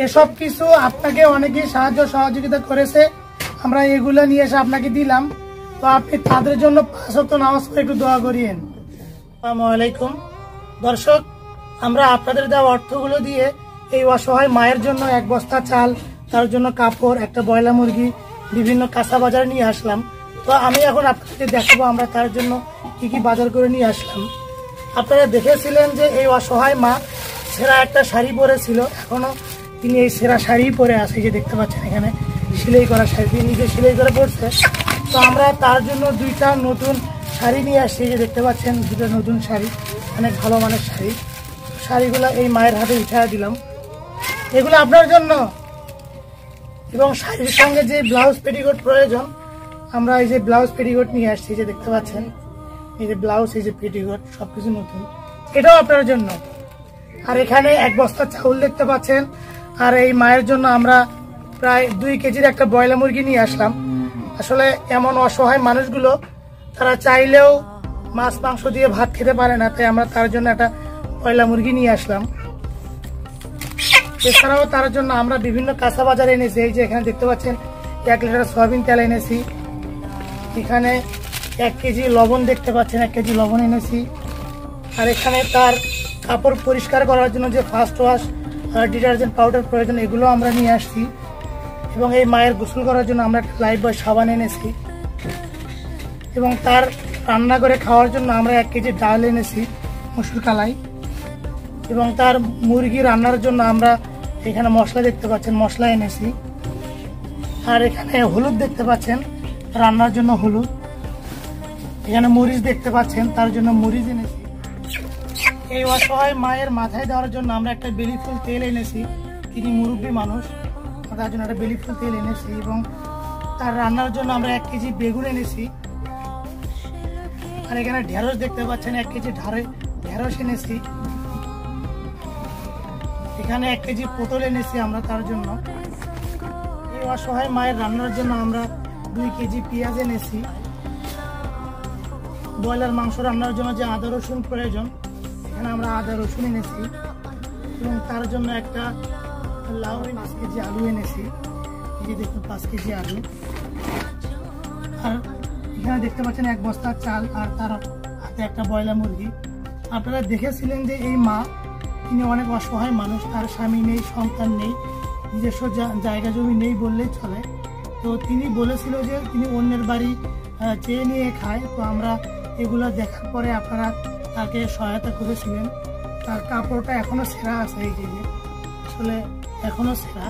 এসব কিছু আপনাকে অনেকেই সাহায্য সহযোগিতা করেছে, আমরা এগুলো নিয়ে এসে আপনাকে দিলাম। তো আপনি তাদের জন্য 5 ওয়াক্ত নামাজ পড়ে একটু দোয়া করিয়েন। আসসালামু আলাইকুম দর্শক, আমরা আপনাদের দেওয়া অর্থগুলো দিয়ে এই অসহায় মায়ের জন্য 1 বস্তা চাল, তার জন্য কাপড়, একটা ব্রয়লার মুরগি, বিভিন্ন কাঁচা বাজার নিয়ে আসলাম। তো আমি এখন আপনাদের দেখাবো আমরা তার জন্য কি কি বাজার করে নিয়ে আসলাম। আপনারা দেখেছিলেন যে এই অসহায় মা সেরা একটা শাড়ি পরেছিল, এখনো তিনি এই সেরা শাড়ি পরে আছে, যে দেখতে পাচ্ছেন এখানে সেলাই করা শাড়ি, তিনি নিজে সেলাই করে পরছে। তো আমরা তার জন্য 2টা নতুন শাড়ি নিয়ে আসছি, যে দেখতে পাচ্ছেন 2টা নতুন শাড়ি, অনেক ভালো মানের শাড়ি। শাড়িগুলো এই মায়ের হাতে উঠিয়ে দিলাম, এগুলো আপনার জন্য। এবং শাড়ির সঙ্গে যে ব্লাউজ পেটিকোট প্রয়োজন, আমরা এই যে ব্লাউজ পেটিকোট নিয়ে আসছি, যে দেখতে পাচ্ছেন এই যে ব্লাউজ, এই যে পেটিকোট, সবকিছু নতুন, এটাও আপনার জন্য। আর এখানে 1 বস্তা চাউল দেখতে পাচ্ছেন। আর এই মায়ের জন্য আমরা প্রায় 2 কেজির একটা ব্রয়লার মুরগি নিয়ে আসলাম। আসলে এমন অসহায় মানুষগুলো তারা চাইলেও মাছ মাংস দিয়ে ভাত খেতে পারে না, তাই আমরা তার জন্য একটা ব্রয়লার মুরগি নিয়ে আসলাম। এছাড়াও তার জন্য আমরা বিভিন্ন কাঁচা বাজার এনেছি, এই যে এখানে দেখতে পাচ্ছেন 1 লিটার সয়াবিন তেল এনেছি, এখানে 1 কেজি লবণ দেখতে পাচ্ছেন, 1 কেজি লবণ এনেছি। আর এখানে তার কাপড় পরিষ্কার করার জন্য যে ফার্স্ট ওয়াশ আর ডিটারজেন্ট পাউডার প্রয়োজন, এগুলো আমরা নিয়ে আসছি। এবং এই মায়ের গোসল করার জন্য আমরা একটা লাইফবয় সাবান এনেছি। এবং তার রান্না করে খাওয়ার জন্য আমরা 1 কেজি ডাল এনেছি, মসুর কালাই। এবং তার মুরগি রান্নার জন্য আমরা এখানে মশলা দেখতে পাচ্ছেন, মশলা এনেছি। আর এখানে হলুদ দেখতে পাচ্ছেন, রান্নার জন্য হলুদ। এখানে মরিচ দেখতে পাচ্ছেন, তার জন্য মরিচ এনেছি। এই অসহায় মায়ের মাথায় দেওয়ার জন্য আমরা একটা বেলি ফুল তেল এনেছি, তিনি মুরব্বী মানুষ, তার জন্য একটা বেলি ফুল তেল এনেছি। এবং তার রান্নার জন্য আমরা 1 কেজি বেগুন এনেছি। আর এখানে ঢেঁড়স দেখতে পাচ্ছেন, 1 কেজি ঢেঁড়স এনেছি। এখানে 1 কেজি পটল এনেছি আমরা তার জন্য। এই অসহায় মায়ের রান্নার জন্য আমরা 2 কেজি পেঁয়াজ এনেছি। ব্রয়লার মাংস রান্নার জন্য যে আদা রসুন প্রয়োজন, এখানে আমরা আদা রসুন এনেছি। এবং তার জন্য একটা লাউ 5 কেজি আলু এনেছি, এই যে দেখুন 5 কেজি আলু। আর এখানে দেখতে পাচ্ছেন 1 বস্তা চাল, আর তার হাতে একটা ব্রয়লার মুরগি। আপনারা দেখেছিলেন যে এই মা, তিনি অনেক অসহায় মানুষ, তার স্বামী নেই, সন্তান নেই, নিজস্ব জায়গা জমি নেই বললেই চলে। তো তিনি বলেছিল যে তিনি অন্যের বাড়ি চেয়ে নিয়ে খায়। তো আমরা এগুলো দেখার পরে আপনারা তাকে সহায়তা করেছিলেন। তার কাপড়টা এখনো ছেঁড়া আছে, এই যে আসলে এখনো ছেঁড়া।